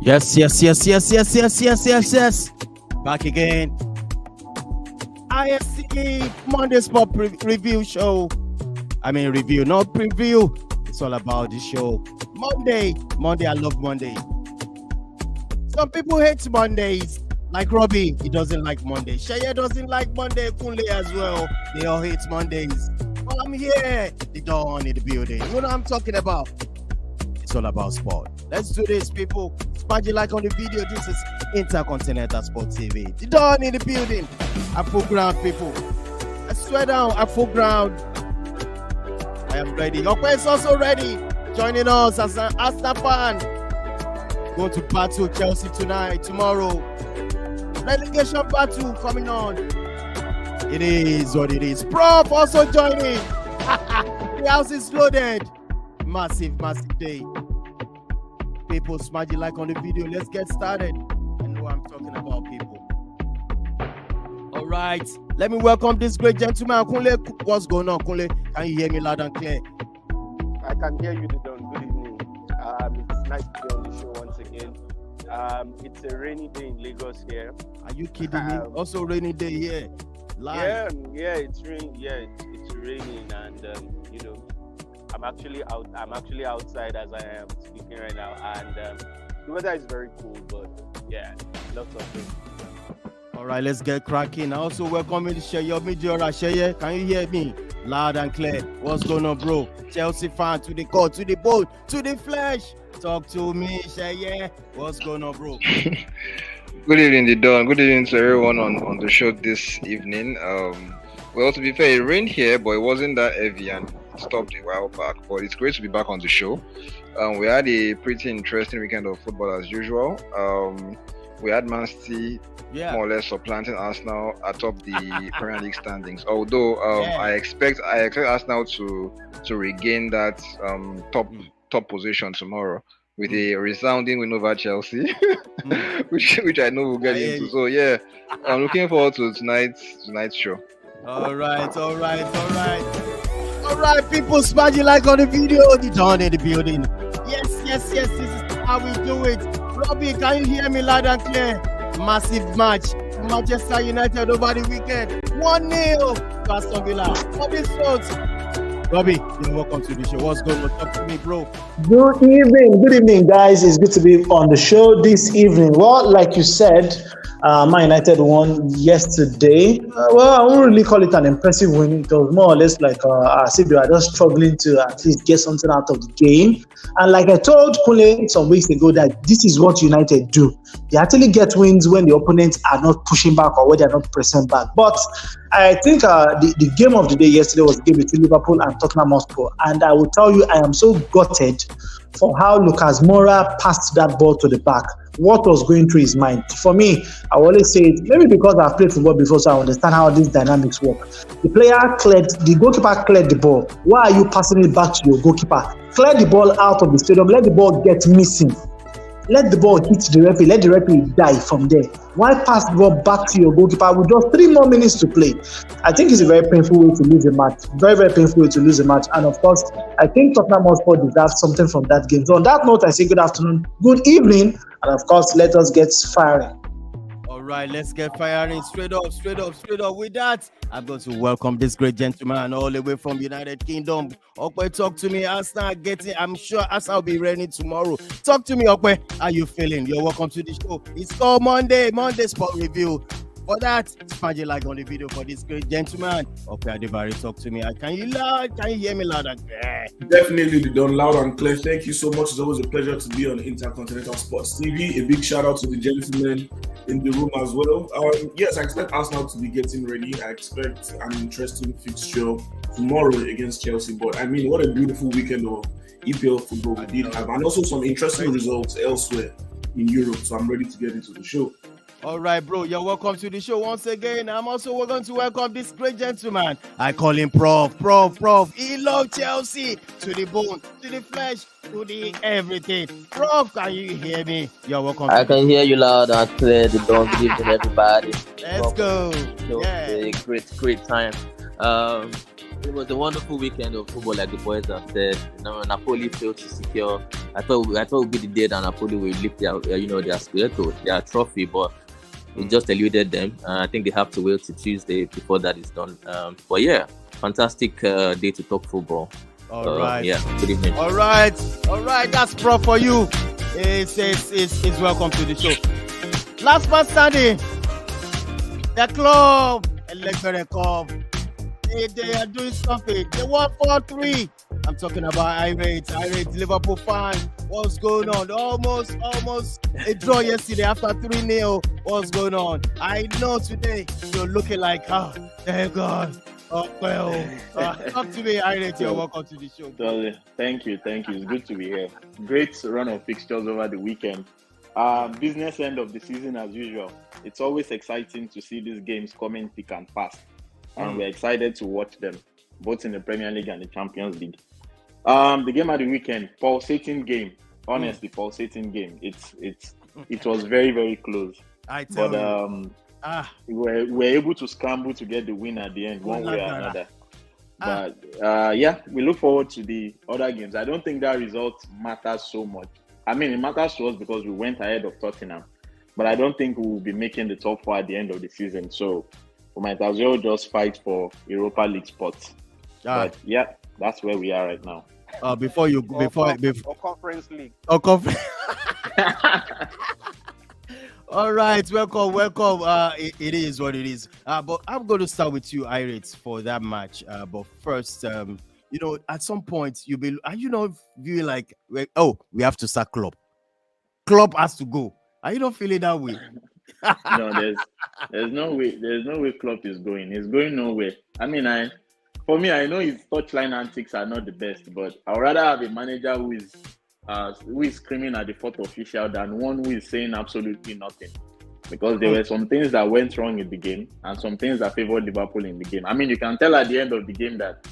Yes. Back again. ISTV Monday Sport Review Show. I mean review, not preview. It's all about the show. Monday, I love Monday. Some people hate Mondays. Like Robbie, he doesn't like Monday. Shaya doesn't like Monday. Kunle as well. They all hate Mondays. Well, I'm here. They don't in the building. You know what I'm talking about? It's all about sport. Let's do this, people. Smash like on the video. This is Intercontinental Sports TV. The dawn in the building. At full ground, people. I swear down, at full ground. I am ready. Your is also ready. Joining us as an Arsenal fan. Going to battle Chelsea tonight, tomorrow. Relegation battle coming on. It is what it is. Prof also joining. The house is loaded. Massive day. People smash it like on the video. Let's get started. I know I'm talking about, people. All right. Let me welcome this great gentleman. Kunle, what's going on, Kunle? Can you hear me loud and clear? I can hear you, Didon. Good evening. It's nice to be on the show once again. It's a rainy day in Lagos here. Are you kidding me? Also rainy day here. Live. Yeah, it's raining. Yeah, it's raining, and I'm actually outside as I am speaking right now, and the weather is very cool. But yeah, lots of things. All right, let's get cracking. I also welcome you to share your media. Sheye, can you hear me? Loud and clear. What's going on, bro? Chelsea fan to the core, to the bone, to the flesh. Talk to me, Sheye. What's going on, bro? Good evening, Didon. Good evening to everyone on the show this evening. Well, to be fair, it rained here, but it wasn't that heavy and it stopped a while back. But it's great to be back on the show. We had a pretty interesting weekend of football as usual. We had Man City more or less supplanting Arsenal atop the Premier League standings. Although I expect Arsenal to regain that top position tomorrow with a resounding win over Chelsea, which I know we'll get into. So yeah, I'm looking forward to tonight's show. All right, people, smash it like on the video. The dawn in the building. Yes. This is how we do it. Robbie, can you hear me loud and clear? Massive match. Manchester United over the weekend. 1-0 to Aston Villa. Robbie, you're welcome to the show. What's going on? Talk to me, bro. Good evening, guys. It's good to be on the show this evening. Well, like you said, Man United won yesterday. I won't really call it an impressive win. It was more or less like as if they were just struggling to at least get something out of the game. And like I told Kunle some weeks ago, that this is what United do. They actually get wins when the opponents are not pushing back or when they're not pressing back. But I think the game of the day yesterday was the game between Liverpool and Tottenham Hotspur. And I will tell you, I am so gutted for how Lucas Moura passed that ball to the back. What was going through his mind? For me, I always say it, maybe because I've played football before, so I understand how these dynamics work. The goalkeeper cleared the ball. Why are you passing it back to your goalkeeper? Clear the ball out of the stadium. Let the ball get missing. Let the ball hit the referee. Let the referee die from there. Why pass the ball back to your goalkeeper with just 3 more minutes to play? I think it's a very painful way to lose a match. Very, very painful way to lose a match. And of course, I think Tottenham Hotspur deserves something from that game. So on that note, I say good afternoon, good evening, and of course, let us get firing. All right, let's get firing straight up. With that, I'm going to welcome this great gentleman all the way from United Kingdom. Okwe, talk to me. I'm sure Arsenal will be ready tomorrow. Talk to me, Okwe. How you feeling? You're welcome to the show. It's called Monday Sport Review. For that, smash it like on the video for this great gentleman. Okay, Adebari, talk to me. Can you hear me loud and clear? Definitely, Didon, loud and clear. Thank you so much. It's always a pleasure to be on Intercontinental Sports TV. A big shout out to the gentlemen in the room as well. Yes, I expect Arsenal to be getting ready. I expect an interesting fixture tomorrow against Chelsea. But I mean, what a beautiful weekend of EPL football we did have, and also some interesting results elsewhere in Europe. So I'm ready to get into the show. All right, bro, you're welcome to the show once again. I'm also going to welcome this great gentleman. I call him Prof. He loves Chelsea to the bone, to the flesh, to the everything. Prof, can you hear me? You're welcome. I can hear you loud and clear. Don't give to everybody. Let's go. Yeah. A great time. It was a wonderful weekend of football, like the boys have said. Napoli failed to secure I thought it would be the day that Napoli will lift their their Scudetto, their trophy, but it just eluded them. I think they have to wait till Tuesday before that is done. But yeah, fantastic day to talk football. All right. Yeah. Good evening. All right. That's Prof for you. It's welcome to the show. Last man standing. The club, Electoral Cup. They are doing something. They won 4-3. I'm talking about Irate, Liverpool fan. What's going on? Almost a draw yesterday after 3-0. What's going on? I know today you're looking like, thank God. Oh, well. Talk to me, Irate. You're welcome to the show. Thank you. It's good to be here. Great run of fixtures over the weekend. Business end of the season as usual. It's always exciting to see these games coming thick and fast. And we're excited to watch them, both in the Premier League and the Champions League. The game at the weekend, pulsating game. Honestly, pulsating game. It was very, very close. I tell you. We're able to scramble to get the win at the end, one way or another. But we look forward to the other games. I don't think that result matters so much. I mean, it matters to us because we went ahead of Tottenham. But I don't think we will be making the top 4 at the end of the season. So we might as well just fight for Europa League spots. But yeah, that's where we are right now. Before Conference League. Conference. All right, welcome. It is what it is. But I'm going to start with you, Irate, for that match. But first, at some point you'll be, feel like, we have to start Klopp. Klopp has to go. Are you not feeling that way? No, there's no way. There's no way Klopp is going. He's going nowhere. I mean, for me, I know his touchline antics are not the best, but I'd rather have a manager who is screaming at the fourth official than one who is saying absolutely nothing. Because there were some things that went wrong in the game and some things that favored Liverpool in the game. I mean, you can tell at the end of the game that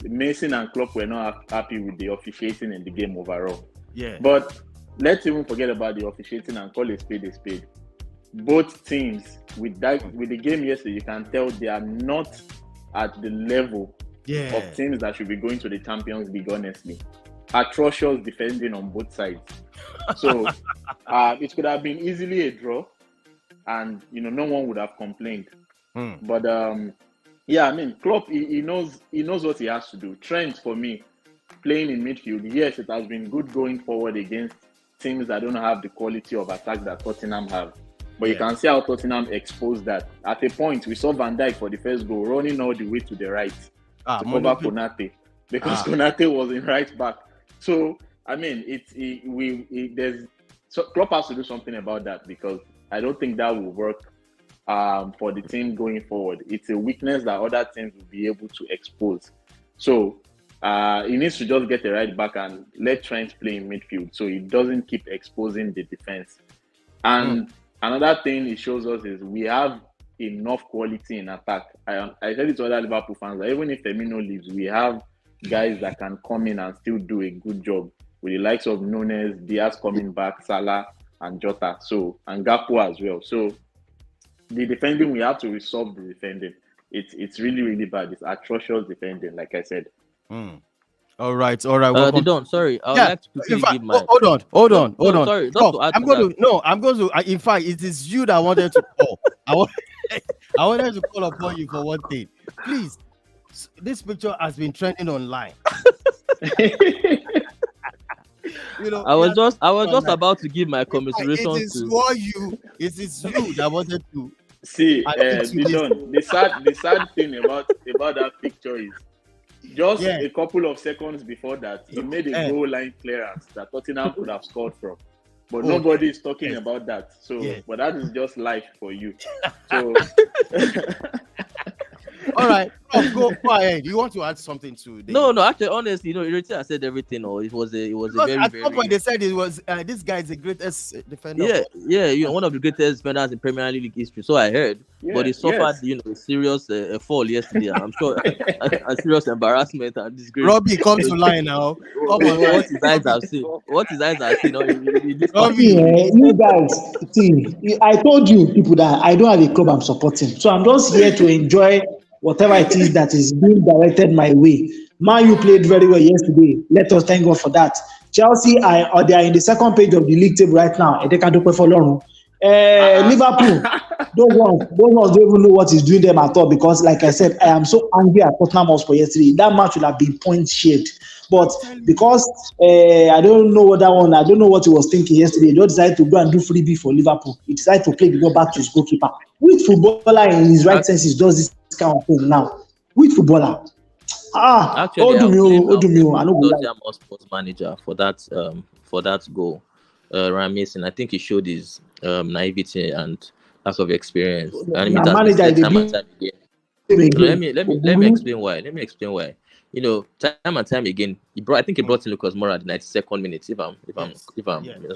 Mason and Klopp were not happy with the officiating in the game overall. Yeah. But let's even forget about the officiating and call a spade a spade. Both teams with the game yesterday, you can tell they are not at the level of teams that should be going to the Champions League, honestly. Atrocious defending on both sides. So it could have been easily a draw and no one would have complained. But I mean, Klopp, he knows what he has to do. Trent, for me, playing in midfield, yes, it has been good going forward against teams that don't have the quality of attack that Tottenham have. But you can see how Tottenham exposed that. At a point, we saw Van Dijk for the first goal running all the way to the right to cover Konate because Konate was in right back. So I mean, Klopp has to do something about that because I don't think that will work for the team going forward. It's a weakness that other teams will be able to expose. So he needs to just get the right back and let Trent play in midfield so he doesn't keep exposing the defense. And another thing it shows us is we have enough quality in attack. I said it to other Liverpool fans that even if Firmino leaves, we have guys that can come in and still do a good job with the likes of Nunes, Diaz coming back, Salah and Jota, and Gakpo as well. So the defending, we have to resolve the defending. It's really, really bad. It's atrocious defending, like I said. All right. Didon, sorry. I would like to quickly give my... Hold on. Sorry, I'm going to. In fact, it is you that wanted to call. I wanted to call upon you for one thing. Please, this picture has been trending online. I was just about to give my commiseration It is you that wanted to. See, Didon, the sad thing about that picture is just a couple of seconds before that, he made a goal line clearance that Tottenham could have scored from. But nobody is talking about that. So, but that is just life for you. So, all right, go ahead. You want to add something to this? No. Actually, honestly, I said everything. Or it was a very. At some point, they said it was this guy is the greatest defender. Yeah, one of the greatest defenders in Premier League history. So I heard, but he suffered, a serious fall yesterday. I'm sure a serious embarrassment and disgrace. Robbie, come to line now. What his eyes have seen. Robbie, you guys, see, I told you people that I don't have a club I'm supporting, so I'm just here to enjoy whatever it is that is being directed my way. Man U played very well yesterday. Let us thank God for that. Chelsea they are in the second page of the league table right now. Liverpool, those ones don't even know what is doing them at all because, like I said, I am so angry at Tottenham Hotspur yesterday. That match would have been point shaved. But because I don't know what that one, I don't know what he was thinking yesterday. He just decided to go and do freebie for Liverpool. He decided to play to go back to his goalkeeper. Which footballer in his right senses does this kind of thing now? Which footballer? Actually, I'll blame I know go lie. Tottenham Hotspur's manager for that goal. Ryan Mason, I think he showed his naivety and lack of experience, and it Na has been manager said dey time and time again. blame Let me again. explain why. Let me explain why. You know, time and time again, I think he brought in Lucas Moura at the 92nd minute. If I'm,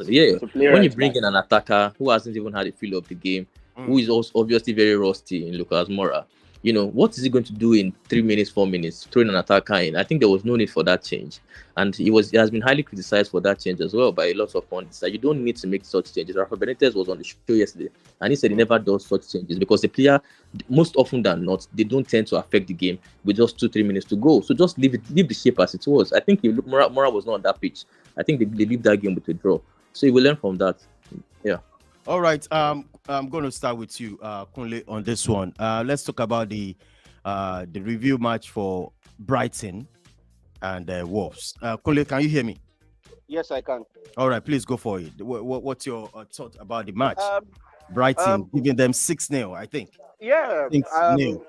yeah. To play When you right bring back. in an attacker who hasn't even had a feel of the game, who is also obviously very rusty in Lucas Moura, you know, what is he going to do in 3 minutes, 4 minutes, throwing an attacker in? I think there was no need for that change. And he has been highly criticized for that change as well by a lot of pundits. That you don't need to make such changes. Rafa Benitez was on the show yesterday and he said he never does such changes because the player, most often than not, they don't tend to affect the game with just 2-3 minutes to go. So just leave the shape as it was. I think if Moura was not on that pitch, I think they leave that game with a draw. So you will learn from that. Yeah. All right. I'm going to start with you, Kunle, on this one. Let's talk about the review match for Brighton and Wolves. Kunle, can you hear me? Yes, I can. All right, please go for it. What's your thought about the match? Brighton giving them 6-0, I think. Yeah. 6-0.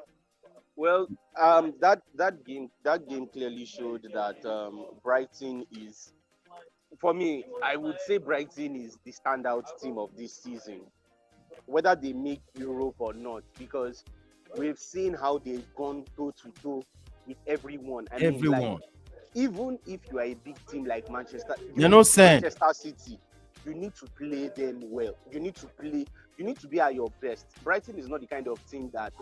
Well, that game clearly showed that Brighton is, for me, I would say Brighton is the standout team of this season, whether they make Europe or not, because we've seen how they've gone toe to toe with everyone. I mean, like, even if you are a big team like Manchester, Manchester City, you need to play them well. You need to be at your best. Brighton is not the kind of team that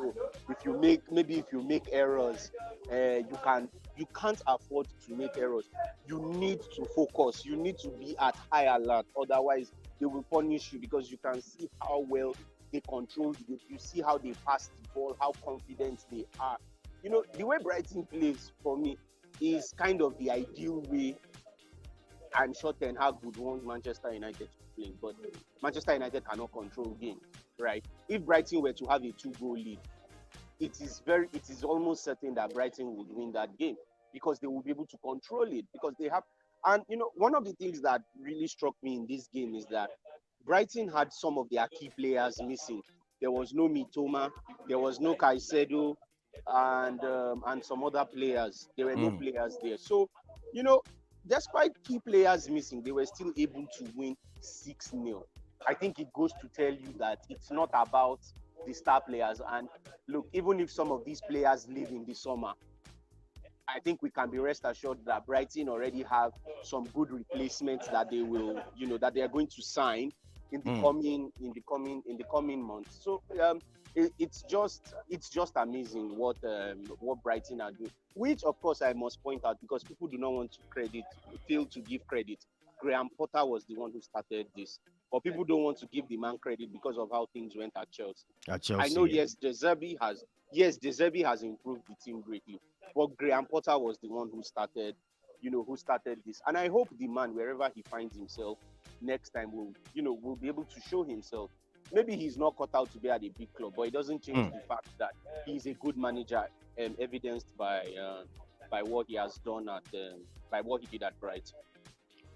if you make errors, you can't afford to make errors. You need to focus. You need to be at high alert. Otherwise, they will punish you because you can see how well they control the game. You see how they pass the ball, how confident they are. You know, the way Brighton plays for me is kind of the ideal way. I'm sure Ten Hag would want Manchester United to play, but Manchester United cannot control game, right? If Brighton were to have a 2-goal lead, it is almost certain that Brighton would win that game because they will be able to control it because they have. And you know, one of the things that really struck me in this game is that Brighton had some of their key players missing. There was no Mitoma, there was no Caicedo, and some other players. There were no players there. So, you know, despite key players missing, they were still able to win 6-0. I think it goes to tell you that it's not about the star players. And look, even if some of these players leave in the summer, I think we can be rest assured that Brighton already have some good replacements that they will, you know, that they are going to sign in the coming months. So it's just amazing what Brighton are doing. Which of course I must point out because people do not want to fail to give credit. Graham Potter was the one who started this, but people don't want to give the man credit because of how things went at Chelsea. I know, yes, De Zerbi has improved the team greatly, but Graham Potter was the one who started this. And I hope the man, wherever he finds himself next time, will be able to show himself. Maybe he's not cut out to be at a big club, but it doesn't change the fact that he's a good manager, evidenced by what he has done by what he did at Brighton.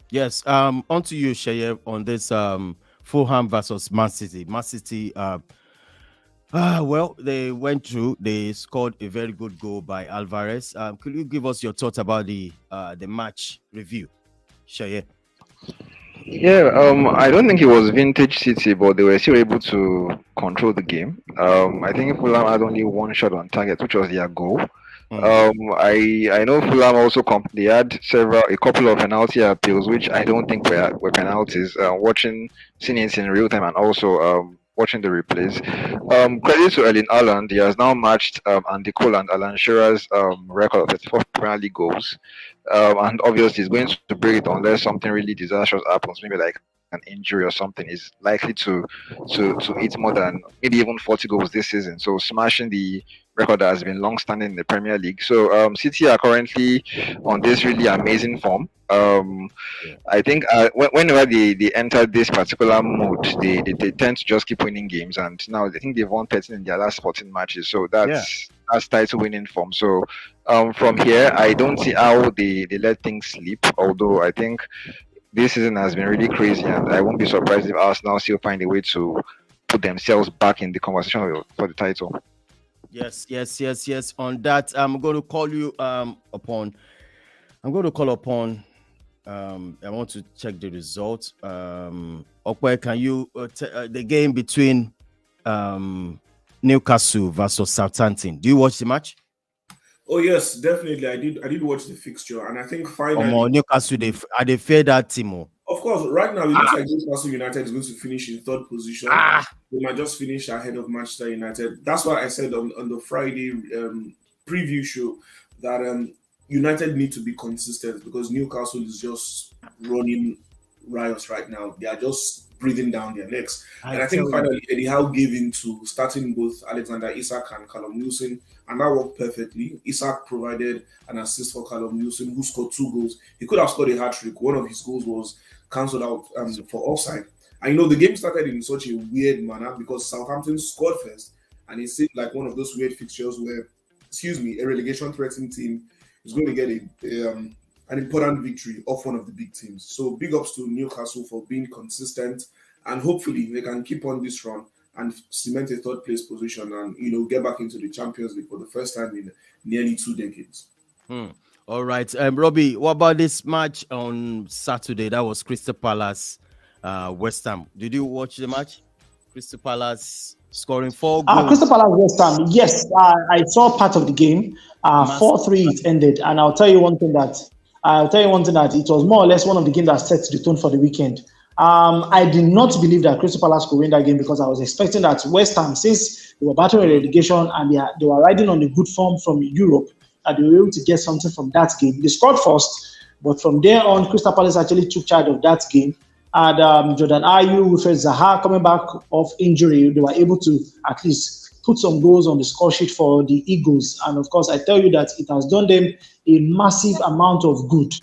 Yes. On to you, Sheye, on this Fulham versus Man City. Man City. Well, they went through. They scored a very good goal by Alvarez. Could you give us your thoughts about the match review, Sheye? Yeah, I don't think it was vintage City, but they were still able to control the game. I think Fulham had only one shot on target, which was their goal. I know Fulham also they had a couple of penalty appeals, which I don't think were penalties. Seeing it in real time, and also watching the replays. Credit to Erling Haaland, he has now matched Andy Cole and Alan Shearer's record of 34 Premier League goals. And obviously, he's going to break it unless something really disastrous happens, maybe like an injury or something, is likely to hit more than maybe even 40 goals this season. So smashing the record that has been long-standing in the Premier League. So City are currently on this really amazing form. I think whenever they enter this particular mode, they tend to just keep winning games, and now I think they've won 13 in their last 14 matches. So that's title winning form. So from here, I don't see how they let things slip. Although I think this season has been really crazy, and I won't be surprised if Arsenal still find a way to put themselves back in the conversation for the title. Yes. On that, I'm going to call you upon. I'm going to call upon. I want to check the results. Okwe, can you the game between Newcastle versus Southampton? Do you watch the match? Oh yes, definitely. I did watch the fixture, and I think finally Newcastle they fair that team. Of course, right now it looks like Newcastle United is going to finish in third position. They might just finish ahead of Manchester United. That's why I said on the Friday preview show that United need to be consistent, because Newcastle is just running riots right now. They are just breathing down their necks. And I think finally Eddie Howe gave in to starting both Alexander Isak and Callum Wilson, and that worked perfectly. Isak provided an assist for Callum Wilson, who scored 2 goals. He could have scored a hat-trick. One of his goals was cancelled out for offside. And the game started in such a weird manner because Southampton scored first, and it seemed like one of those weird fixtures where, a relegation threatening team is going to get an important victory off one of the big teams. So big ups to Newcastle for being consistent, and hopefully they can keep on this run and cement a third place position and get back into the Champions League for the first time in nearly 2 decades. All right, Robbie, what about this match on Saturday? That was Crystal Palace, West Ham. Did you watch the match? Crystal Palace scoring 4 goals. Crystal Palace, West Ham. Yes, I saw part of the game. 4-3 it ended, and I'll tell you one thing that it was more or less one of the games that set the tone for the weekend. I did not believe that Crystal Palace could win that game, because I was expecting that West Ham, since they were battling relegation and they were riding on the good form from Europe, and they were able to get something from that game. They scored first, but from there on, Crystal Palace actually took charge of that game. And Jordan Ayew, Wilfred Zaha coming back off injury, they were able to at least put some goals on the score sheet for the Eagles. And of course, I tell you that it has done them a massive amount of good.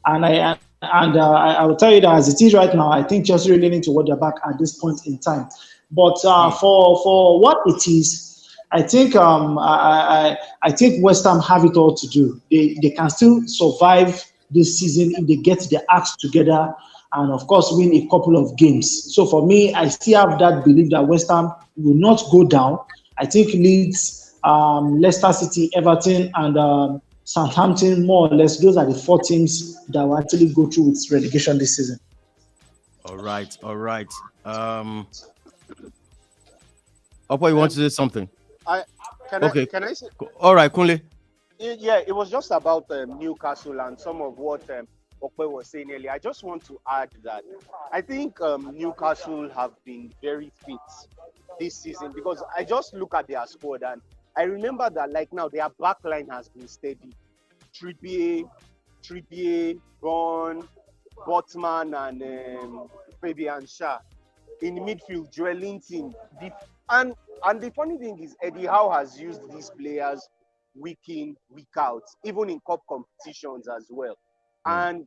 And I will tell you that as it is right now, I think Chelsea really need to watch their back at this point in time. But for what it is, I think I think West Ham have it all to do. They can still survive this season if they get their acts together and of course win a couple of games. So for me, I still have that belief that West Ham will not go down. I think Leeds, Leicester City, Everton, and Southampton, more or less, those are the 4 teams that will actually go through with relegation this season. All right. Opo, you want to say something? Can I say? All right, Kunle. Yeah, it was just about Newcastle and some of what Okwe was saying earlier. I just want to add that I think Newcastle have been very fit this season, because I just look at their squad and I remember that like now their back line has been steady. Trippier, Bond, Botman, and Fabian Shah. In the midfield, Joelinton. And the funny thing is, Eddie Howe has used these players week in, week out, even in cup competitions as well. And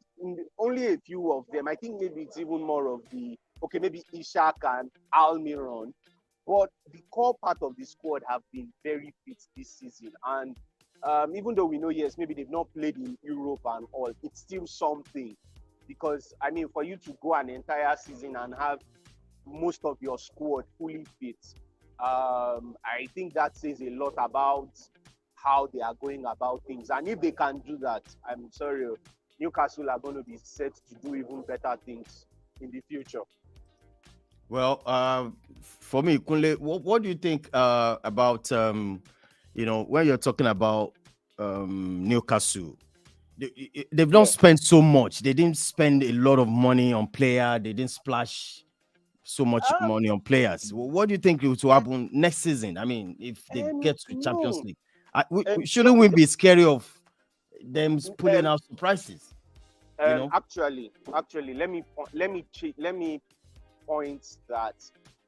only a few of them, I think maybe it's even more of maybe Ishak and Almiron. But the core part of the squad have been very fit this season. And even though we know, yes, maybe they've not played in Europe and all, it's still something. Because, I mean, for you to go an entire season and have most of your squad fully fit, I think that says a lot about how they are going about things. And if they can do that, I'm sorry, Newcastle are going to be set to do even better things in the future. Well, for me, Kunle, what do you think about, when you're talking about Newcastle? They've not spent so much. They didn't spend a lot of money on players. They didn't splash so much money on players. What do you think will happen next season? I mean, if they get to Champions League, shouldn't we be scary of them pulling out surprises? Actually, let me point that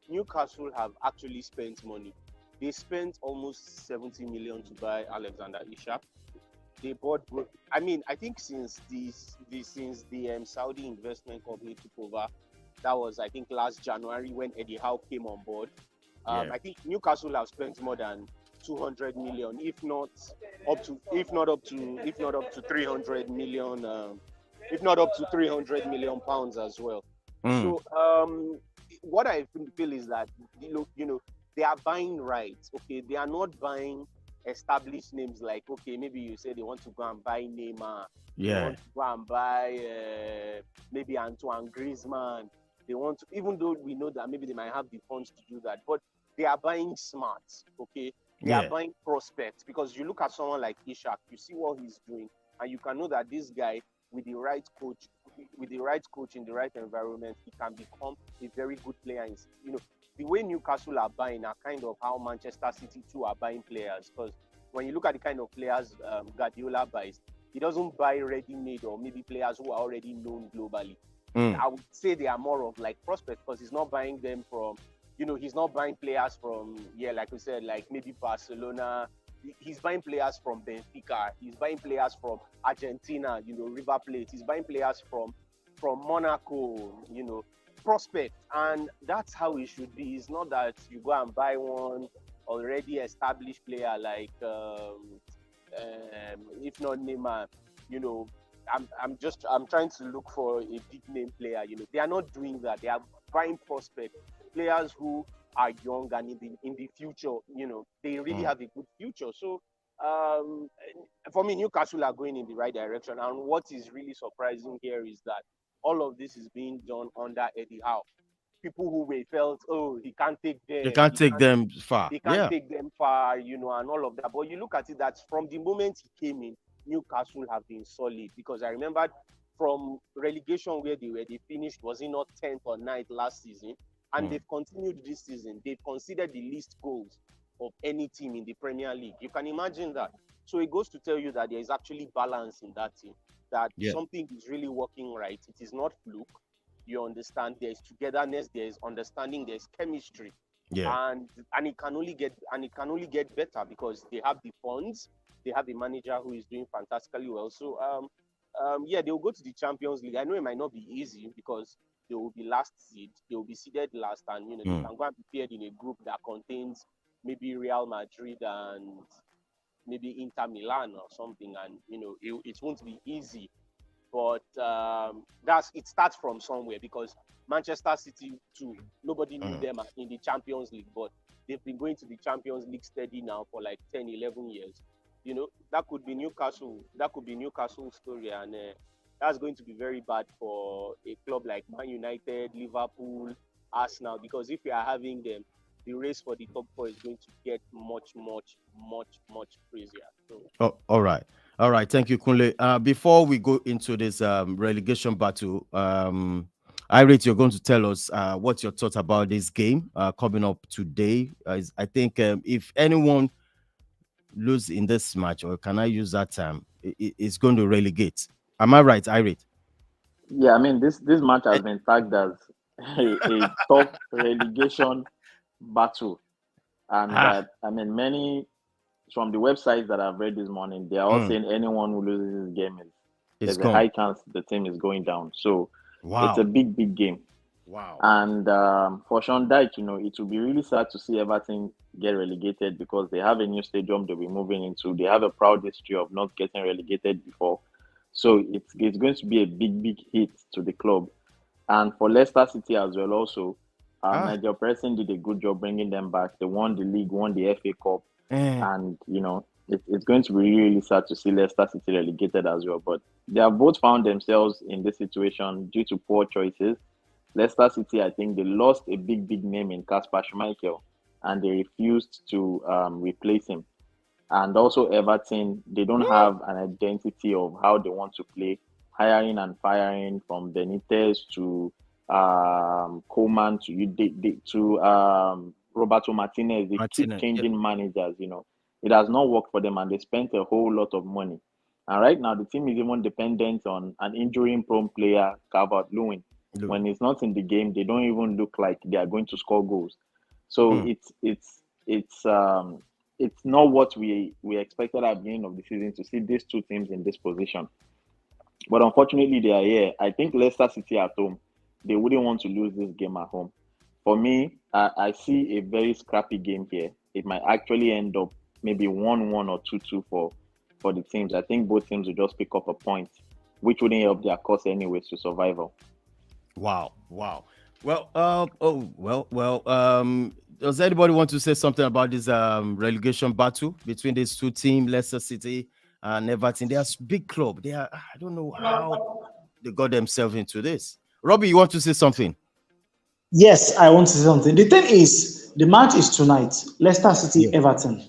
Newcastle have actually spent money. They spent almost 70 million to buy Alexander Isak. They bought. I mean, I think since the Saudi investment company took over, that was I think last January when Eddie Howe came on board. I think Newcastle have spent more than 200 million, if not up to 300 million, if not up to 300 million pounds as well. So what I feel is that you know they are buying rights. Okay, they are not buying established names like, okay, maybe you say they want to go and buy Neymar, they want to go and buy maybe Antoine Griezmann. They want to, even though we know that maybe they might have the funds to do that, but they are buying smart. Okay, they are buying prospects, because you look at someone like Ishak, you see what he's doing, and you can know that this guy, with the right coach in the right environment, he can become a very good player. You know, the way Newcastle are buying are kind of how Manchester City too are buying players. Because when you look at the kind of players Guardiola buys, he doesn't buy ready-made or maybe players who are already known globally. I would say they are more of like prospects, because he's not buying them from, you know, he's not buying players from, like we said, like maybe Barcelona. He's buying players from Benfica. He's buying players from Argentina, you know, River Plate. He's buying players from Monaco, you know, prospect. And that's how it should be. It's not that you go and buy one already established player like, if not Neymar, you know, I'm trying to look for a big name player. You know, they are not doing that. They are buying prospect players who are young and in the future, you know, they really have a good future. So for me, Newcastle are going in the right direction. And what is really surprising here is that all of this is being done under Eddie Howe. People who felt, oh, he can't take them. They can't take them far. He can't take them far, you know, and all of that. But you look at it, that from the moment he came in, Newcastle have been solid. Because I remembered from relegation where they finished, was it not 10th or 9th last season? And they've continued this season. They've conceded the least goals of any team in the Premier League. You can imagine that. So it goes to tell you that there is actually balance in that team, that something is really working right. It is not fluke. You understand, there's togetherness, there's understanding, there's chemistry. And it can only get better because they have the funds, they have a manager who is doing fantastically well. So they'll go to the Champions League. I know it might not be easy because they will be last seed. They will be seeded last, and you know they can go and be paired in a group that contains maybe Real Madrid and maybe Inter Milan or something, and you know it won't be easy. But it starts from somewhere, because Manchester City too, nobody knew them in the Champions League, but they've been going to the Champions League steady now for like 10, 11 years. You know, that could be Newcastle. That could be Newcastle's story, and that's going to be very bad for a club like Man United, Liverpool, Arsenal, because if we are having them, the race for the top four is going to get much crazier. So. All right. Thank you, Kunle. Before we go into this relegation battle, Irate, you're going to tell us what's your thoughts about this game coming up today. I think if anyone lose in this match, or can I use that term, it's going to relegate. Am I right, Irate? Yeah, I mean this match has been tagged as a top relegation battle, and that I mean many from the websites that I've read this morning, they are all saying anyone who loses this game there's a high chance the team is going down. So it's a big game. Wow. And for Sean Dyche, you know, it will be really sad to see Everton get relegated, because they have a new stadium they'll be moving into. They have a proud history of not getting relegated before. So it's going to be a big hit to the club. And for Leicester City as well also, Nigel Pearson did a good job bringing them back. They won the league, won the FA Cup. And, you know, it's going to be really sad to see Leicester City relegated as well. But they have both found themselves in this situation due to poor choices. Leicester City, I think they lost a big name in Kasper Schmeichel, and they refused to replace him. And also Everton, they don't have an identity of how they want to play, hiring and firing from Benitez to Coleman to Roberto Martinez. They keep changing managers, you know. It has not worked for them, and they spent a whole lot of money. And right now, the team is even dependent on an injury-prone player, Calvert-Lewin. When it's not in the game, they don't even look like they are going to score goals. So it's not what we expected at the beginning of the season to see these two teams in this position. But unfortunately, they are here. I think Leicester City at home, they wouldn't want to lose this game at home. For me, I see a very scrappy game here. It might actually end up maybe 1-1 or 2-2 for the teams. I think both teams will just pick up a point, which wouldn't help their cause anyways to survival. Wow. Well, does anybody want to say something about this relegation battle between these two teams, Leicester City and Everton? They are big club. I don't know how they got themselves into this. Robbie, you want to say something? Yes, I want to say something. The thing is, the match is tonight, Leicester City, Everton.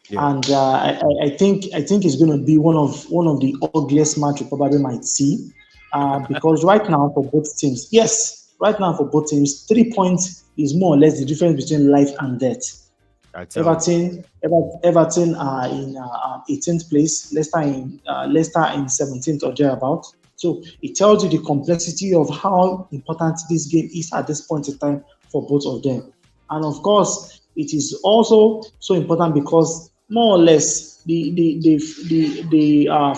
Yeah. And I think it's going to be one of the ugliest match we probably might see, because right now for both teams, 3 points is more or less the difference between life and death. Everton are in 18th place, Leicester in 17th or thereabout. So it tells you the complexity of how important this game is at this point in time for both of them. And of course, it is also so important because more or less the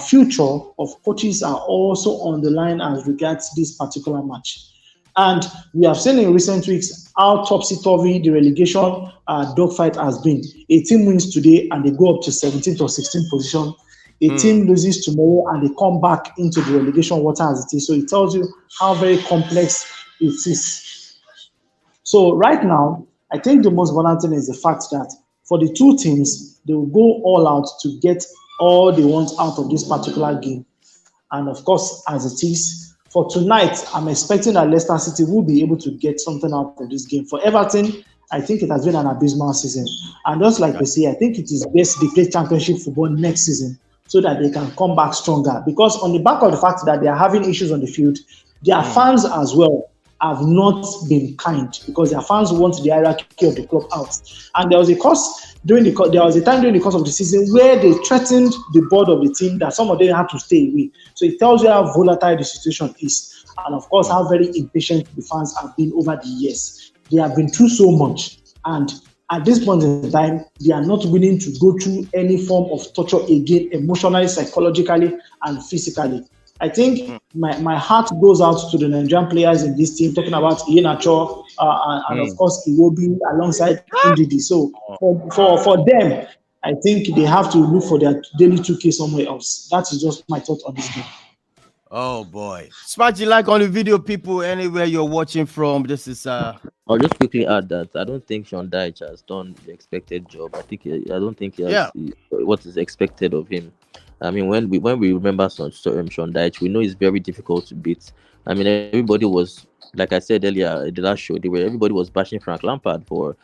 future of coaches are also on the line as regards this particular match. And we have seen in recent weeks how topsy-turvy the relegation dogfight has been. A team wins today and they go up to 17th or 16th position. A team loses tomorrow and they come back into the relegation water as it is. So it tells you how very complex it is. So right now, I think the most important thing is the fact that for the two teams, they will go all out to get all they want out of this particular game. And of course, as it is, for tonight, I'm expecting that Leicester City will be able to get something out of this game. For Everton, I think it has been an abysmal season. And just like we say, I think it is best they play championship football next season so that they can come back stronger. Because on the back of the fact that they are having issues on the field, their fans as well have not been kind, because their fans want the hierarchy of the club out. And there was a time during the course of the season where they threatened the board of the team that some of them had to stay away. So it tells you how volatile the situation is, and of course how very impatient the fans have been over the years. They have been through so much, and at this point in time, they are not willing to go through any form of torture again, emotionally, psychologically, and physically. I think my heart goes out to the Nigerian players in this team, talking about Iheanacho and of course Iwobi alongside Ndidi. So for them, I think they have to look for their daily 2K somewhere else. That is just my thought on this game. Oh boy. Smash the like on the video, people, anywhere you're watching from. This is I'll just quickly add that I don't think Sean Dyche has done the expected job. I don't think he has what is expected of him. I mean, when we remember Sean Dyche, we know it's very difficult to beat. I mean, everybody was, like I said earlier in the last show, everybody was bashing Frank Lampard for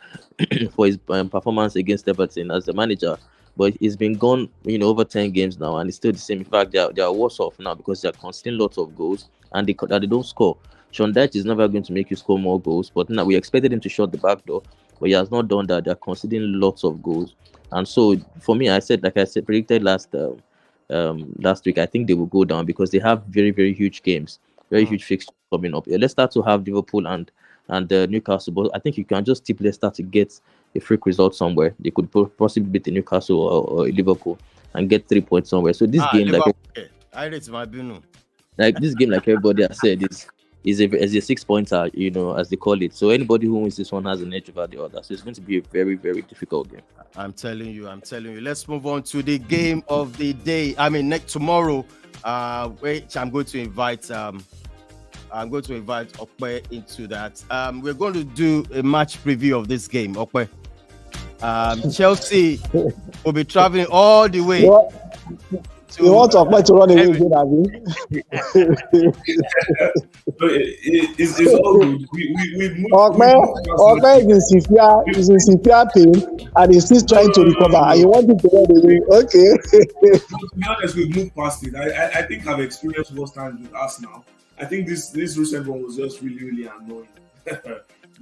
his performance against Everton as the manager. But he's been gone, over 10 games now, and it's still the same. In fact, they are worse off now because they are conceding lots of goals and they don't score. Sean Dyche is never going to make you score more goals, but now we expected him to shut the back door, but he has not done that. They're conceding lots of goals, and so for me, predicted last week, I think they will go down because they have very, very huge games, very huge fixtures coming up. Let's start to have Liverpool and Newcastle, but I think you can just tip Leicester to get a freak result somewhere. They could possibly beat the Newcastle or Liverpool and get 3 points somewhere. So this game, this game, like everybody has said, is a 6-pointer, as they call it. So anybody who wins this one has an edge over the other. So it's going to be a very, very difficult game. I'm telling you. Let's move on to the game of the day. I mean, tomorrow, which I'm going to invite Okpe into that. We're going to do a match preview of this game, Okpe. Chelsea will be traveling all the way. You want Okpe to run away with it, Abi? It's all good. Okpe is in severe pain and he's still trying to recover. And you want him to run away? Okay. To be honest, we've moved past it. I think I've experienced worse times with Arsenal. I think this recent one was just really, really annoying.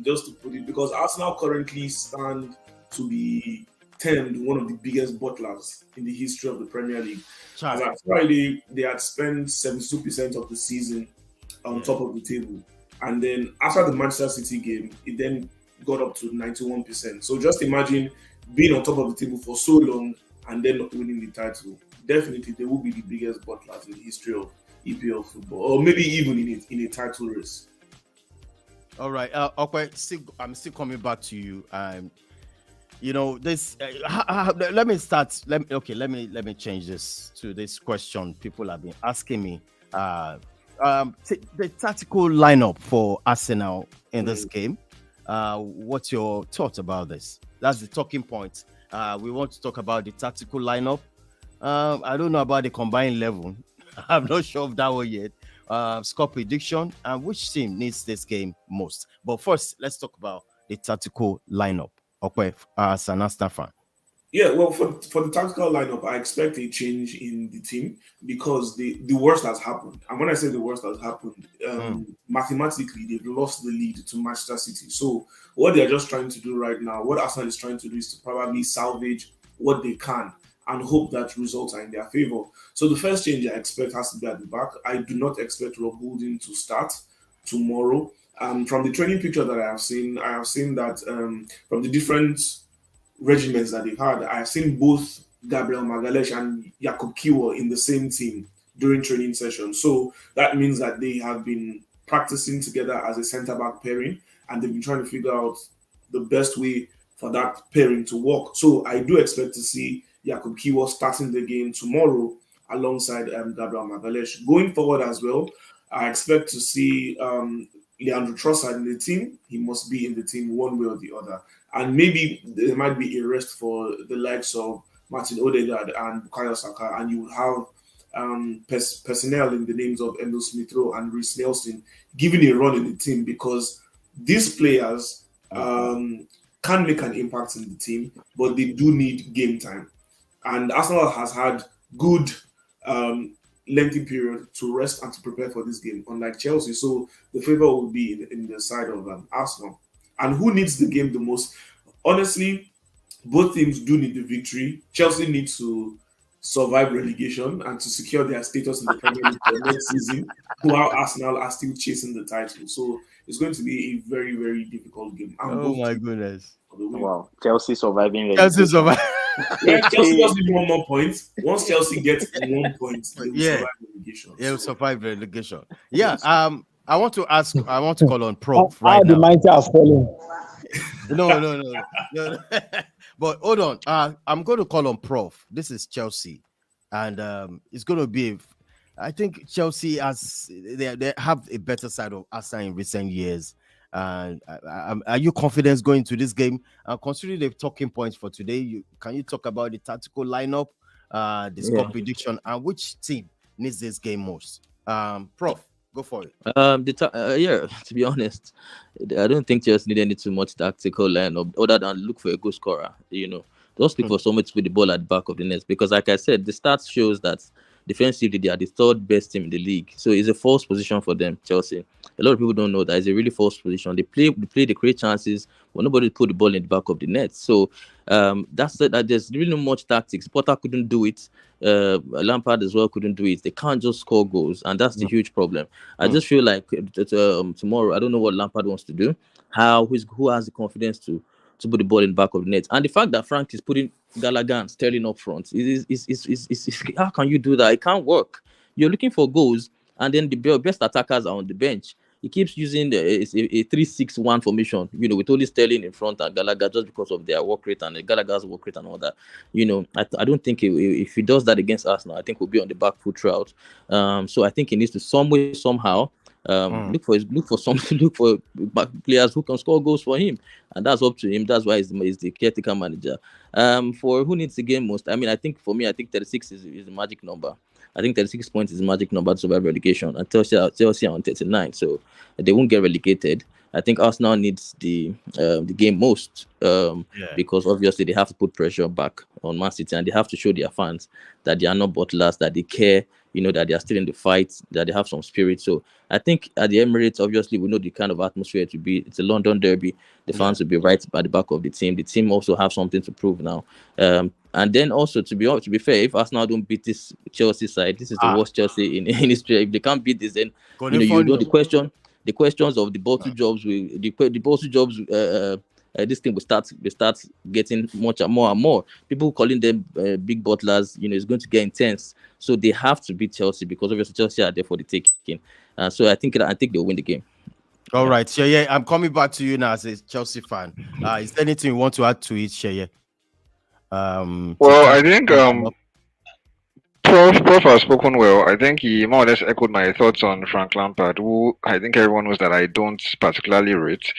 Just to put it, because Arsenal currently stand to be termed one of the biggest butlers in the history of the Premier League. As at Friday, they had spent 72% of the season on top of the table. And then after the Manchester City game, it then got up to 91%. So just imagine being on top of the table for so long and then not winning the title. Definitely, they will be the biggest butlers in the history of EPL football, or maybe even in a title race. All right, okay. I'm still coming back to you. You know this. Let me start. Let me change this to this question people have been asking me. The tactical lineup for Arsenal in this game. What's your thoughts about this? That's the talking point. We want to talk about the tactical lineup. I don't know about the combined level. I'm not sure of that one yet. Score prediction and which team needs this game most. But first, let's talk about the tactical lineup. Okay, as an Arsenal fan. Yeah, well, for the tactical lineup, I expect a change in the team because the worst has happened. And when I say the worst has happened, mathematically, they've lost the lead to Manchester City. So what they're just trying to do right now, what Arsenal is trying to do is to probably salvage what they can and hope that results are in their favor. So the first change I expect has to be at the back. I do not expect Rob Holding to start tomorrow. From the training picture that I have seen that from the different regiments that they've had, I have seen both Gabriel Magalhaes and Jakub Kiwior in the same team during training sessions. So that means that they have been practicing together as a centre-back pairing, and they've been trying to figure out the best way for that pairing to work. So I do expect to see Jakub Kiwior starting the game tomorrow alongside Gabriel Magalhaes. Going forward as well, I expect to see Leandro Trossard in the team. He must be in the team one way or the other. And maybe there might be a rest for the likes of Martin Odegaard and Bukayo Saka, and you have personnel in the names of Endo Smith-Rowe and Reece Nelson giving a run in the team, because these players can make an impact in the team, but they do need game time. And Arsenal has had good lengthy period to rest and to prepare for this game, unlike Chelsea. So the favor will be in the side of Arsenal. And who needs the game the most? Honestly, both teams do need the victory. Chelsea needs to survive relegation and to secure their status in the Premier League for next season, while Arsenal are still chasing the title. So it's going to be a very, very difficult game. Oh my goodness. Wow. Chelsea surviving relegation. Chelsea survive. Yeah, Chelsea just need one more point. Once Chelsea gets 1 point, they will survive relegation. They will survive relegation. Yeah. I want to call on Prof How right the now. mighty are falling. No. But hold on. I'm going to call on Prof. This is Chelsea, and it's going to be. I think Chelsea they have a better side of Arsenal in recent years. And are you confident going to this game? Considering the talking points for today, can you talk about the tactical lineup, the score prediction, and which team needs this game most? Prof, go for it. To be honest, I don't think Chelsea need any too much tactical lineup other than look for a good scorer. Just look for someone to put the ball at the back of the net, because, like I said, the stats shows that defensively they are the third best team in the league. So it's a false position for them, Chelsea. A lot of people don't know that it's a really false position. They create chances, but nobody put the ball in the back of the net. So that there's really not much tactics. Potter couldn't do it. Lampard as well couldn't do it. They can't just score goals, and that's the huge problem. I just feel like tomorrow, I don't know what Lampard wants to do. Who has the confidence to put the ball in the back of the net? And the fact that Frank is putting Gallagher and Sterling up front, how can you do that? It can't work. You're looking for goals, and then the best attackers are on the bench. He keeps using a 3-6-1 formation, with only Sterling in front and Gallagher, just because of their work rate and Gallagher's work rate and all that. I don't think if he does that against Arsenal, I think we'll be on the back foot throughout. So I think he needs to somehow look for players who can score goals for him, and that's up to him. That's why he's the caretaker manager. For who needs the game most, I think 36 is the magic number. I think 36 points is the magic number to survive relegation, and Chelsea are on 39, so they won't get relegated. I think Arsenal needs the game most because obviously they have to put pressure back on Man City, and they have to show their fans that they are not butlers, that they care, that they are still in the fight, that they have some spirit. So I think at the Emirates, obviously, we know the kind of atmosphere to be. It's a London derby. The fans will be right at the back of the team. The team also have something to prove now. And then also, to be fair, if Arsenal don't beat this Chelsea side, this is the worst Chelsea in history. If they can't beat this, then the question. the questions of the bottle jobs will the bottle jobs. This thing will start getting much and more. People calling them big butlers, it's going to get intense. So they have to beat Chelsea because obviously Chelsea are there for the taking. So I think they'll win the game. All right, Sheye, I'm coming back to you now as a Chelsea fan. Is there anything you want to add to it, Sheye? Well, I think Prof has spoken well. I think he more or less echoed my thoughts on Frank Lampard, who I think everyone knows that I don't particularly rate.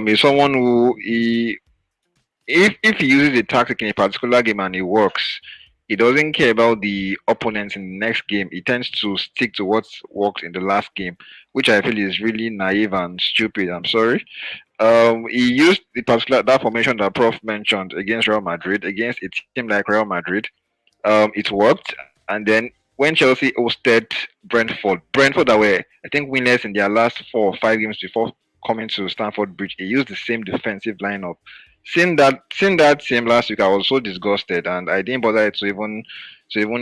He's someone who if he uses a tactic in a particular game and it works, he doesn't care about the opponents in the next game. He tends to stick to what worked in the last game, which I feel is really naive and stupid. I'm sorry. He used that formation that Prof mentioned against Real Madrid, against a team like Real Madrid. It worked, and then when Chelsea hosted Brentford that were, I think, winless in their last 4 or 5 games before coming to Stamford Bridge, he used the same defensive lineup. Seeing that team last week, I was so disgusted, and I didn't bother to even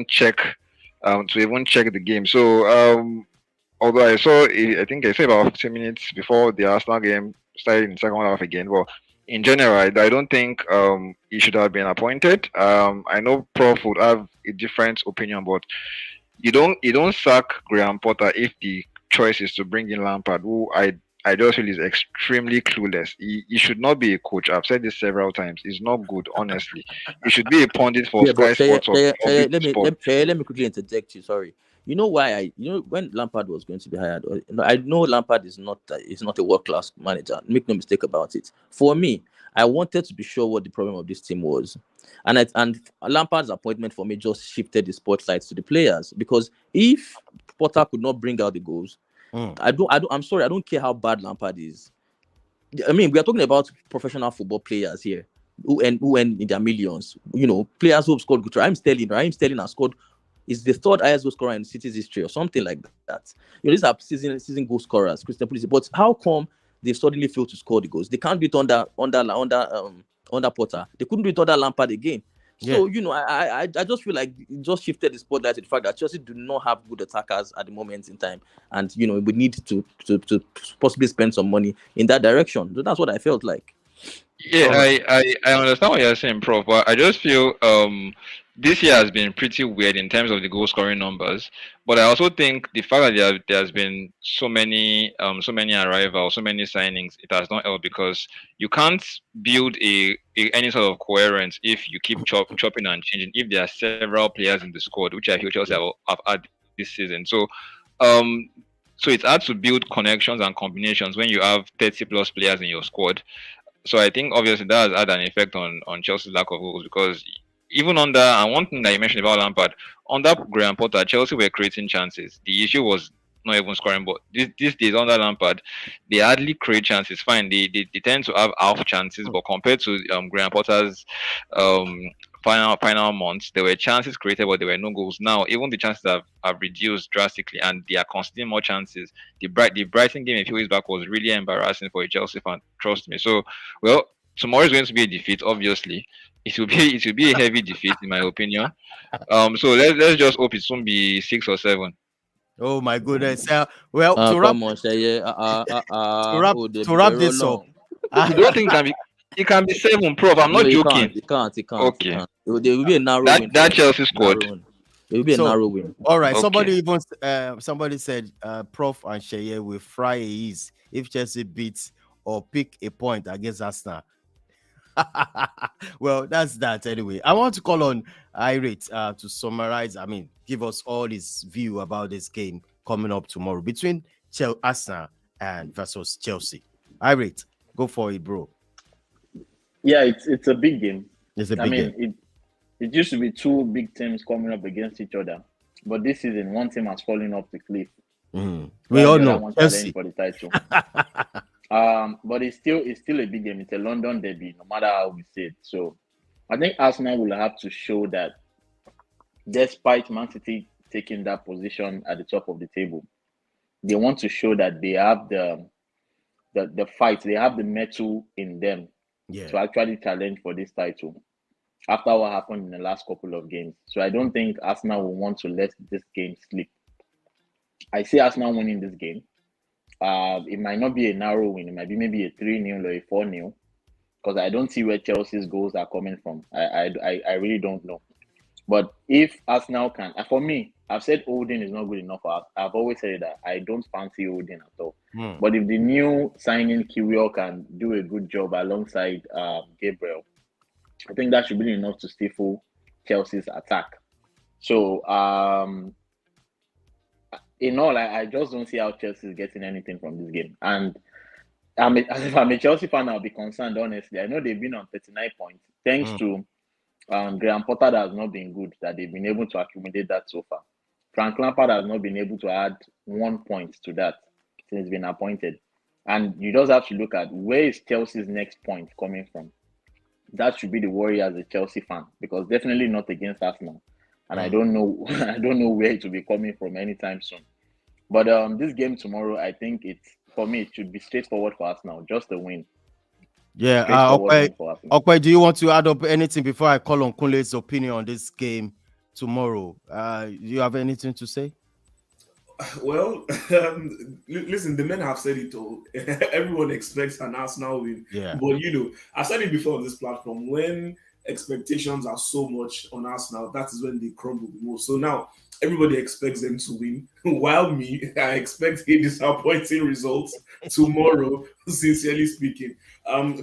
check the game. So although I think I saw about 15 minutes before the Arsenal game started in the second half again. Well, in general, I don't think he should have been appointed. I know Prof would have a different opinion, but you don't sack Graham Potter if the choice is to bring in Lampard, who I just feel is extremely clueless. He should not be a coach. I've said this several times. He's not good, honestly. He should be a pundit for Sky Sports. Let me quickly interject you. Sorry. You know why when Lampard was going to be hired, I know Lampard is not a world-class manager. Make no mistake about it. For me, I wanted to be sure what the problem of this team was. And Lampard's appointment for me just shifted the spotlight to the players, because if Potter could not bring out the goals, I'm sorry, I don't care how bad Lampard is. I mean, we are talking about professional football players here who earn in their millions. Players who have scored good. Raheem Sterling has scored. Is the third highest goal scorer in the city's history or something like that. These are season goal scorers, Christian Pulisic. But how come they suddenly fail to score the goals? They can't do it under Potter. They couldn't do it under Lampard again. So I just feel like it just shifted the spotlight to the fact that Chelsea do not have good attackers at the moment in time, and we need to possibly spend some money in that direction. So that's what I felt like. Yeah, I understand what you're saying, Prof. But I just feel this year has been pretty weird in terms of the goal scoring numbers. But I also think the fact that there's been so many arrivals, so many signings, it has not helped, because you can't build any sort of coherence if you keep chopping and changing. If there are several players in the squad, which I feel Chelsea have had this season, so it's hard to build connections and combinations when you have 30 plus players in your squad. So I think obviously that has had an effect on Chelsea's lack of goals, because even under, and one thing that you mentioned about Lampard, under Graham Potter, Chelsea were creating chances. The issue was not even scoring, but these days under Lampard, they hardly create chances. Fine, they tend to have half chances, but compared to Graham Potter's final months, there were chances created, but there were no goals. Now, even the chances have reduced drastically, and they are conceding more chances. The Brighton game a few weeks back was really embarrassing for a Chelsea fan. Trust me. So, well, tomorrow is going to be a defeat. Obviously, it will be a heavy defeat, in my opinion. So let's just hope it won't be 6 or 7. Oh my goodness! Well, to wrap this up, you don't think it can be 7, Prof? I'm not joking. It can't. Okay. There will be a narrow win. That Chelsea squad. It will be a narrow win. All right. Okay. Somebody said Prof and Sheye will fry Ehis if Chelsea beats or pick a point against Arsenal. Well, that's that anyway. I want to call on Irate to summarize. I mean, give us all his view about this game coming up tomorrow between Arsenal and versus Chelsea. Irate, go for it, bro. Yeah, it's a big game. It's a big game. It used to be 2 big teams coming up against each other, but this season one team has fallen off the cliff. We all know Chelsea for the title. But it's still a big game. It's a London derby, no matter how we say it. So I think Arsenal will have to show that, despite Man City taking that position at the top of the table, they want to show that they have the fight, they have the mettle in them to actually challenge for this title after what happened in the last couple of games. So I don't think Arsenal will want to let this game slip. I see Arsenal winning this game. It might not be a narrow win. It might be maybe a 3-0 or a 4-0, because I don't see where Chelsea's goals are coming from. I really don't know. But if Arsenal can, for me, I've said holding is not good enough for us. I've always said that I don't fancy holding at all. But if the new signing Kirill can do a good job alongside Gabriel, I think that should be enough to stifle Chelsea's attack. So, in all, I just don't see how Chelsea is getting anything from this game. And if I'm a Chelsea fan, I'll be concerned, honestly. I know they've been on 39 points, thanks to Graham Potter that has not been good, that they've been able to accumulate that so far. Frank Lampard has not been able to add 1 point to that since he's been appointed. And you just have to look at where is Chelsea's next point coming from. That should be the worry as a Chelsea fan, because definitely not against Arsenal. And I don't know where it will be coming from anytime soon. But this game tomorrow, I think for me, it should be straightforward for Arsenal, just a win. Yeah, okay. Do you want to add up anything before I call on Kunle's opinion on this game tomorrow? Do you have anything to say? Well, listen, the men have said it all. Everyone expects an Arsenal win. Yeah. But, I said it before on this platform, when expectations are so much on Arsenal, that is when they crumble the most. So now, everybody expects them to win, while me, I expect a disappointing result tomorrow, sincerely speaking.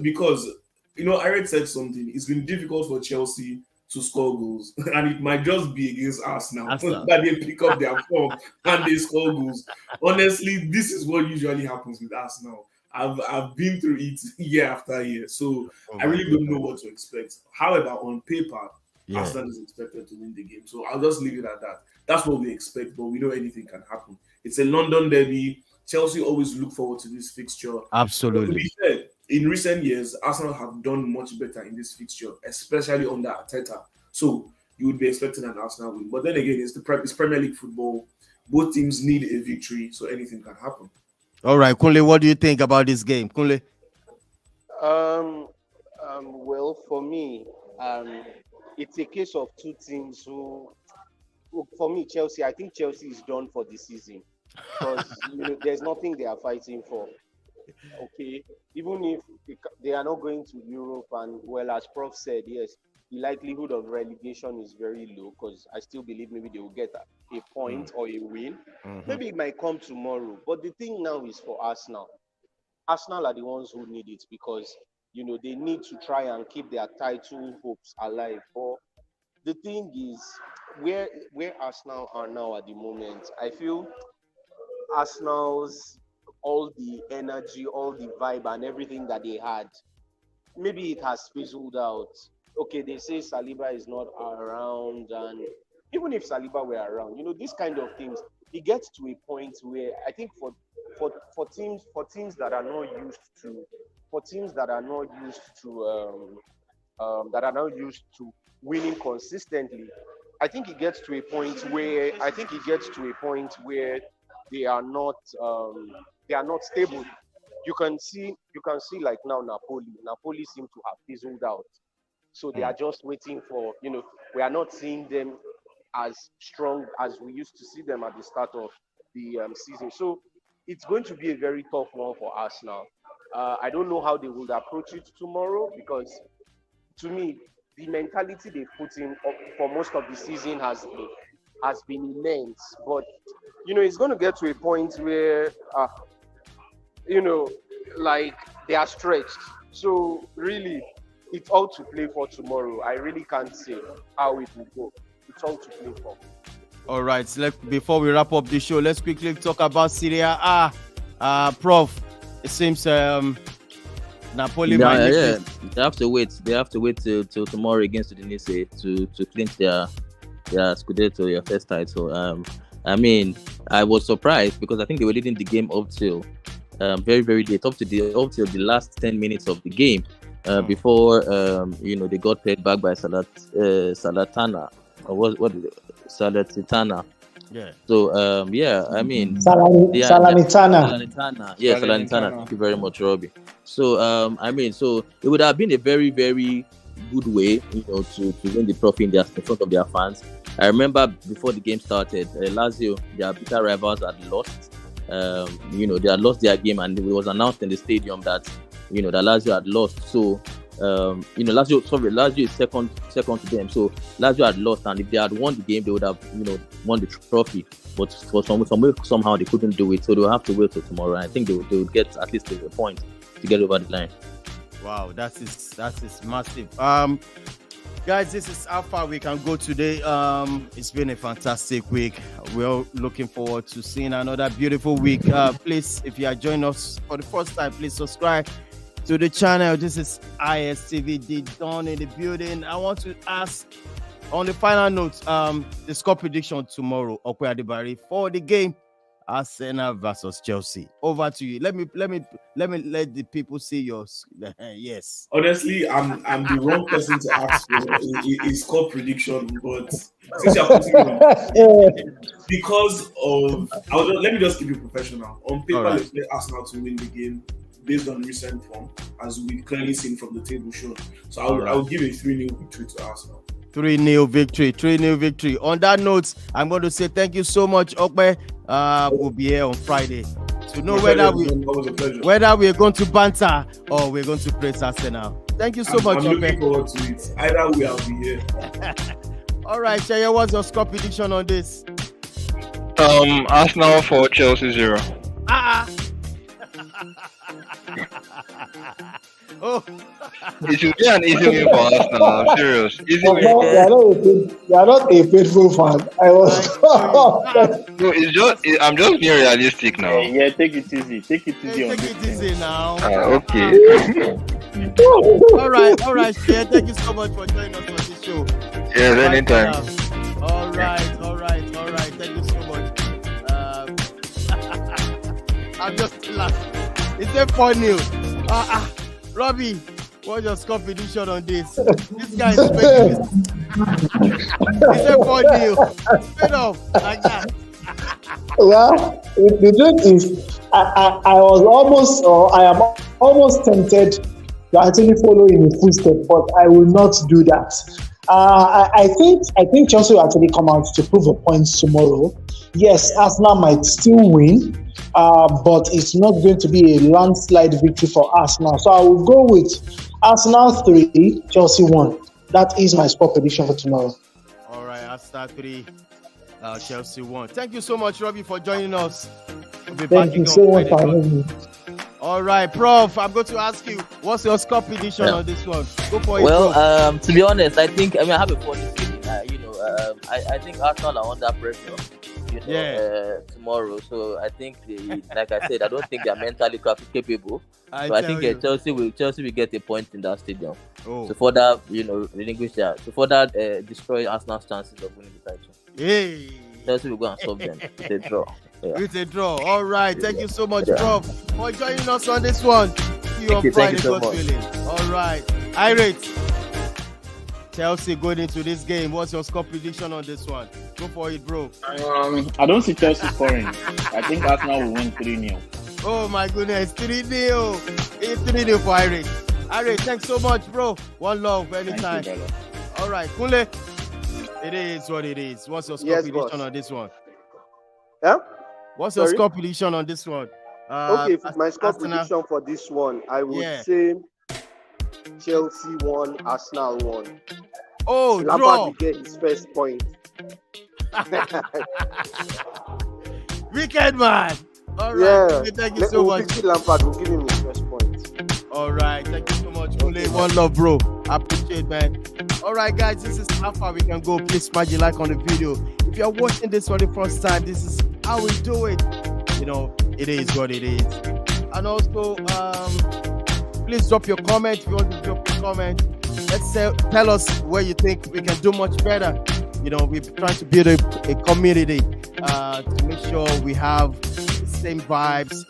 Because, Ired said something. It's been difficult for Chelsea to score goals, and it might just be against Arsenal that they pick up their form and they score goals. Honestly, this is what usually happens with Arsenal. I've been through it year after year, so I really don't know what to expect. However, on paper, Arsenal is expected to win the game, so I'll just leave it at that. That's what we expect, but we know anything can happen. It's a London derby. Chelsea always look forward to this fixture. Absolutely. But to be fair, in recent years, Arsenal have done much better in this fixture, especially under Arteta. So you would be expecting an Arsenal win. But then again, it's Premier League football. Both teams need a victory, so anything can happen. All right, Kunle, what do you think about this game, Kunle? Well, for me, it's a case of two teams who, for me, Chelsea. I think Chelsea is done for the season, because there's nothing they are fighting for. Okay, even if they are not going to Europe, and well, as Prof said, yes, the likelihood of relegation is very low, because I still believe maybe they will get a point or a win. Maybe it might come tomorrow. But the thing now is for Arsenal. Arsenal are the ones who need it, because they need to try and keep their title hopes alive. But the thing is, where Arsenal are now at the moment, I feel Arsenal's all the energy, all the vibe and everything that they had, maybe it has fizzled out. Okay, they say Saliba is not around, and even if Saliba were around, these kind of things, it gets to a point where I think for teams that are not used to winning consistently, I think it gets to a point where they are not stable. You can see like now Napoli seem to have fizzled out. So they are just waiting for, we are not seeing them as strong as we used to see them at the start of the season. So it's going to be a very tough one for Arsenal. I don't know how they will approach it tomorrow, because to me, the mentality they put in for most of the season has been immense. But, it's going to get to a point where, like they are stretched. So really, it's all to play for tomorrow. I really can't say how it will go. It's all to play for. All right. Before we wrap up the show, let's quickly talk about Serie A. Prof, it seems Napoli. They have to wait. They have to wait till tomorrow against Udinese to clinch their Scudetto, their first title. I was surprised, because I think they were leading the game up till very, very late, up till the last 10 minutes of the game, before they got paid back by Salernitana, or what is it? Salernitana. Yeah. So Salernitana. Yeah, Salernitana. Thank you very much, Robbie. So so it would have been a very, very good way, to win the trophy in front of their fans. I remember before the game started, Lazio, their bitter rivals, had lost they had lost their game, and it was announced in the stadium that that Lazio had lost. So Lazio is second to them. So Lazio had lost, and if they had won the game, they would have won the trophy. But for some way, somehow they couldn't do it, so they will have to wait till tomorrow. And I think they would get at least a point to get over the line. Wow, that is massive. Guys, this is how far we can go today. It's been a fantastic week. We're looking forward to seeing another beautiful week. Please, if you are joining us for the first time, please subscribe to the channel. This is ISTV, the Dawn in the building. I want to ask, on the final note, the score prediction tomorrow, Okwe Adibari, for the game Arsenal versus Chelsea. Over to you. Let the people see yours. Yes. Honestly, I'm the wrong person to ask for a score prediction, but since you're putting because of let me just keep it professional. On paper, Right. Let's play Arsenal to win the game based on recent form, as we've clearly seen from the table shown. So I'll give a 3-0 victory to Arsenal. 3-0 victory. On that note, I'm going to say thank you so much, Okwe. We'll be here on Friday to know whether we're going to banter or we're going to praise Arsenal. Thank you so much, I'm looking Okwe. forward to it. Either way, I'll be here. All right, Shaya, what's your score prediction on this? Arsenal 4, Chelsea 0. Oh. It should be an easy win for Arsenal. I'm serious. Easy win. You are not a faithful fan. I was. No, I'm just being realistic now. Yeah, take it easy. Take it easy. Take it easy now. Okay. All right, Shaya, thank you so much for joining us on this show. Yes, anytime. All right. Thank you so much. I'm just laughing. It's a fun news. Robbie, what's your score prediction on this? This guy is making this. It's a fun news. Straight up, like that. Well, the truth is, I am almost tempted to actually follow in his footsteps, but I will not do that. I think Chelsea will actually come out to prove a point tomorrow. Yes, Arsenal might still win, but it's not going to be a landslide victory for Arsenal. So I will go with Arsenal 3, Chelsea 1. That is my score prediction for tomorrow. All right, Arsenal 3, Chelsea 1. Thank you so much, Robbie, for joining us. Thank you so much for having me. All right, Prof, I'm going to ask you, what's your score prediction on this one? Go for it. Well, to be honest, I have a funny feeling. I think Arsenal are under pressure. Tomorrow. So I think like I said, I don't think they're mentally capable. I think Chelsea will get a point in that stadium. To further, relinquish that, to further destroy Arsenal's chances of winning the title. Hey. Chelsea will go and solve them with a draw. Yeah. With a draw. All right. Thank you so much, Prof, for joining us on this one. See you on Friday. So much. All right. Irate. Chelsea going into this game. What's your score prediction on this one? Go for it, bro. I don't see Chelsea scoring. I think Arsenal will win 3-0. Oh my goodness, 3-0. It's 3-0 for Irate. Irate, thanks so much, bro. One love anytime. All right, Kunle. It is what it is. What's your score prediction on this one? Yeah? What's your score prediction on this one? Okay, my score prediction for this one, I would say Chelsea 1, Arsenal 1. Oh, Lampard draw. will get his first point. Wicked man. All right. Yeah. Thank you so much. Lampard will give him his first point. All right. Thank you so much, Kunle. One love, bro. I appreciate, man. All right, guys. This is how far we can go. Please smash the like on the video. If you're watching this for the first time, this is how we do it. It is what it is. And also, please drop your comment if you want to drop your comment. Let's tell us where you think we can do much better. We're trying to build a community to make sure we have the same vibes,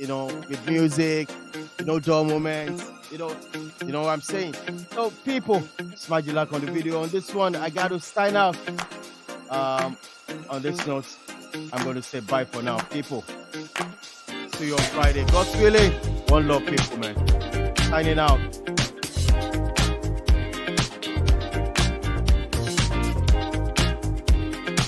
with music, dull moments, you know what I'm saying. So people, smash the like on the video. On this one, I got to sign out. On this note, I'm going to say bye for now, people. See you on Friday. God's willing. One love, people, man. Signing out.